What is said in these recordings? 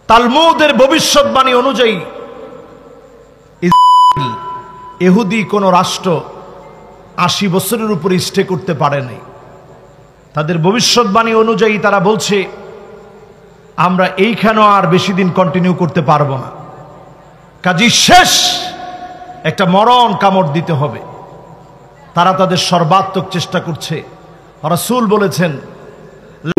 তালমুদের ভবিষ্যৎবাণী অনুযায়ী ইহুদি কোন রাষ্ট্র ৮০ বছরের উপরে স্টে করতে পারে নাই। তাদের ভবিষ্যৎবাণী অনুযায়ী তারা বলছে আমরা এইখানেও আর বেশি দিন কন্টিনিউ করতে পারবো না, কাজেই শেষ একটা মরণ কামড় দিতে হবে। তারা তাদের সর্বাত্মক চেষ্টা করছে। রাসূল বলেছেন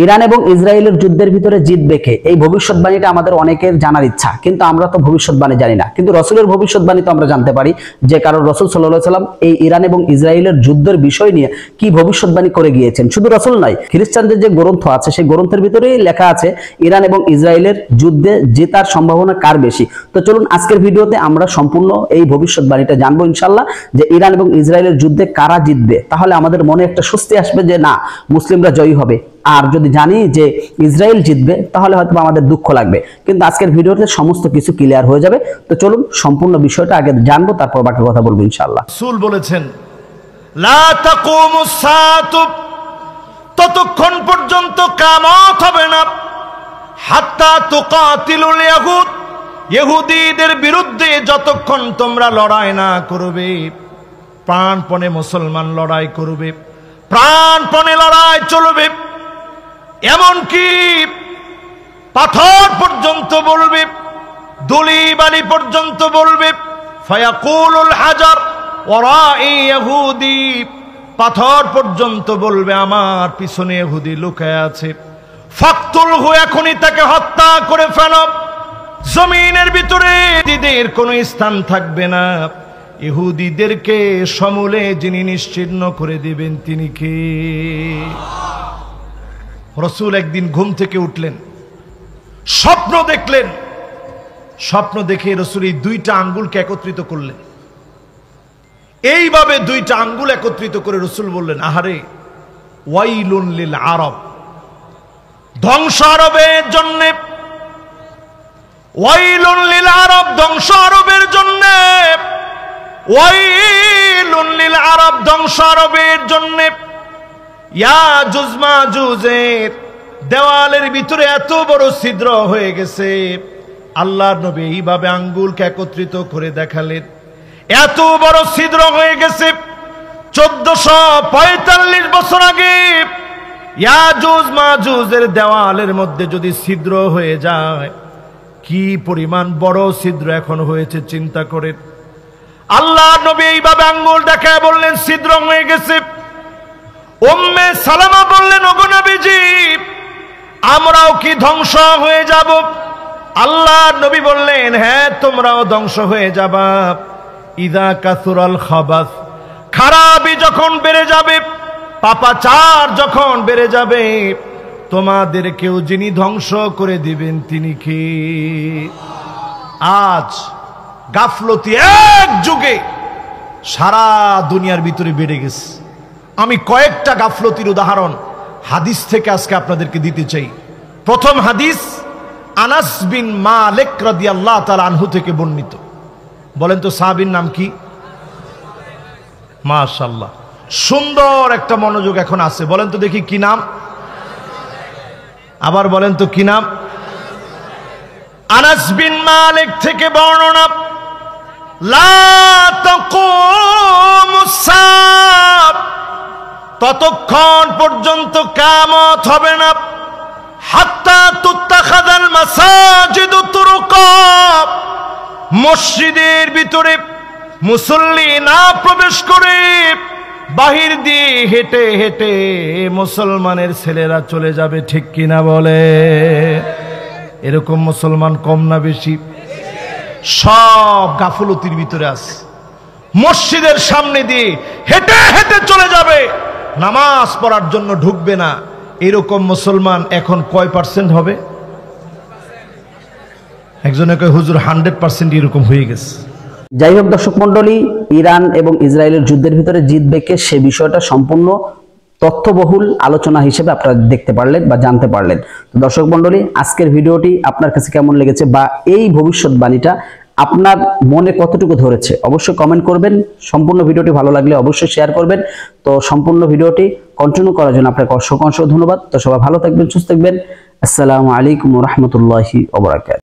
ইরান এবং ইসরায়েলের যুদ্ধের ভিতরে জিতবে কে, এই ভবিষ্যৎবাণীটা আমাদের অনেকের জানার ইচ্ছা, কিন্তু আমরা তো ভবিষ্যৎবাণী জানি না। কিন্তু রসুলের ভবিষ্যৎবাণী তো আমরা জানতে পারি, যে কারণ রসুল সাল্লাল্লাহু আলাইহি সাল্লাম এই ইরান এবং ইসরায়েলের যুদ্ধের বিষয় নিয়ে কি ভবিষ্যৎবাণী করে গিয়েছেন। শুধু রসুল নয়, খ্রিস্টানদের যে গ্রন্থ আছে সেই গ্রন্থের ভিতরেই লেখা আছে ইরান এবং ইসরায়েলের যুদ্ধে জেতার সম্ভাবনা কার বেশি। তো চলুন আজকের ভিডিওতে আমরা সম্পূর্ণ এই ভবিষ্যৎবাণীটা জানবো ইনশাআল্লাহ, যে ইরান এবং ইসরায়েলের যুদ্ধে কারা জিতবে। তাহলে আমাদের মনে একটা স্বস্তি আসবে যে না, মুসলিমরা জয়ী হবে। আর যদি জানি যে ইসরায়েল জিতবে তাহলে হয়তো আমাদের দুঃখ লাগবে। কিন্তু আজকের ভিডিওতে সমস্ত কিছু ক্লিয়ার হয়ে যাবে। তো চলুন সম্পূর্ণ বিষয়টা আগে জানবো, তারপর বাকি কথা বলবো ইনশাআল্লাহ। রাসূল বলেছেন লা তাকুমুস সাআতু, ততক্ষণ পর্যন্ত কিয়ামত হবে না, হাত্তা তুকাতিলুল ইয়াহুদ, ইহুদীদের বিরুদ্ধে যতক্ষণ তোমরা লড়াই না করবে। প্রাণপণে মুসলমান লড়াই করবে, প্রাণপণে লড়াই চলবে, এমনকি পাথর পর্যন্ত বলবে, ধুলি বালি পর্যন্ত বলবে। ফায়াকুলুল হাজার ওয়ারাই ইহুদি, পাথর পর্যন্ত বলবে আমার পিছনে ইহুদি লুকায় আছে। ফাকতুলহু, এখনই তাকে হত্যা করে ফেলো। জমিনের ভিতরে ইহুদিদের কোনো স্থান থাকবে না। ইহুদিদেরকে সমূলে যিনি নিশ্চিহ্ন করে দিবেন তিনি কে? রাসূল একদিন ঘুম থেকে উঠলেন, স্বপ্ন দেখলেন। স্বপ্ন দেখে রাসূল এই দুইটা আঙ্গুলকে একত্রিত করলেন। এইভাবে দুইটা আঙ্গুল একত্রিত করে রাসূল বললেন আহারে, ওয়াইলুন লিল আরব, ধ্বংস আরবের জন্য। ওয়াইলুন লিল আরব, ধ্বংস আরবের জন্য। ওয়াইলুন লিল আরব, ধ্বংস আরবের জন্য। ইয়াজুজ মাজুজের দেওয়ালের ভিতরে এত বড় ছিদ্র হয়ে গেছে। আল্লাহর নবী এইভাবে আঙ্গুলকে একত্রিত করে দেখালেন, এত বড় ছিদ্র হয়ে গেছে। 1445 বছর আগে ইয়াজুজ মাজুজের দেওয়ালের মধ্যে যদি ছিদ্র হয়ে যায়, কি পরিমাণ বড় ছিদ্র এখন হয়েছে চিন্তা করেন। আল্লাহ নবী এইভাবে আঙ্গুল দেখায় বললেন ছিদ্র হয়ে গেছে। উম্মে সালামা বললেন ওগো নবীজি, আমরাও কি ধ্বংস হয়ে যাব? আল্লাহ নবী বললেন হ্যাঁ, তোমরাও ধ্বংস হয়ে যাবা। ইদা কাসুরাল খাবাস, খারাপি যখন বেড়ে যাবে, পাপাচার যখন বেড়ে যাবে, তোমাদেরকেও যিনি ধ্বংস করে দিবেন তিনি কে? আজ গাফলতি এক যুগে সারা দুনিয়ার ভিতরে বেড়ে গেছে। আমি কয়েকটা গাফলতির উদাহরণ হাদিস থেকে আজকে আপনাদেরকে দিতে চাই। প্রথম হাদিস আনাস বিন মালিক রাদিয়াল্লাহু তাআলা আনহু থেকে বর্ণিত। বলেন তো সাহাবীর নাম কি? মাশাআল্লাহ, সুন্দর একটা মনোযোগ এখন আছে। বলেন তো দেখি কি নাম? আবার বলেন তো কি নাম? আনাস বিন মালিক থেকে বর্ণনা, লা তাকুমুস সাআত, ততক্ষণ পর্যন্ত কিয়ামত হবে না, হাত্তা তুত্তাখাযাল মাসাজিদু তুরুকা, মসজিদের ভিতরে মুসল্লি না প্রবেশ করে বাহির দিয়ে হেঁটে হেঁটে মুসলমানের ছেলেরা চলে যাবে। ঠিক কিনা বলে? এরকম মুসলমান কম না বেশি? সব গাফলতির ভিতরে আছে। মসজিদের সামনে দিয়ে হেঁটে হেঁটে চলে যাবে, নামাজ পড়ার জন্য ঢুকবে না। এরকম মুসলমান এখন কয় পার্সেন্ট হবে? একজনে কয় হুজুর 100% এরকম হয়ে গেছে। যাই হোক দর্শক মন্ডলী, ইরান এবং ইসরায়েলের যুদ্ধের ভিতরে জিতবে কে সে বিষয়টা সম্পূর্ণ তথ্যবহুল আলোচনা হিসেবে আপনারা দেখতে পারলেন বা জানতে পারলেন। তো দর্শক মন্ডলী, আজকের ভিডিওটি আপনার কাছে কেমন লেগেছে বা এই ভবিষ্যৎবাণীটা আপনার মনে কতটুকু ধরেছে অবশ্যই কমেন্ট করবেন। সম্পূর্ণ ভিডিওটি ভালো লাগলে অবশ্যই শেয়ার করবেন। তো সম্পূর্ণ ভিডিওটি কন্টিনিউ করার জন্য আপনাকে অসংখ্য ধন্যবাদ। তো সবাই ভালো থাকবেন, সুস্থ থাকবেন। আসসালামু আলাইকুম ওয়া রাহমাতুল্লাহি ওয়া বারাকাতুহু।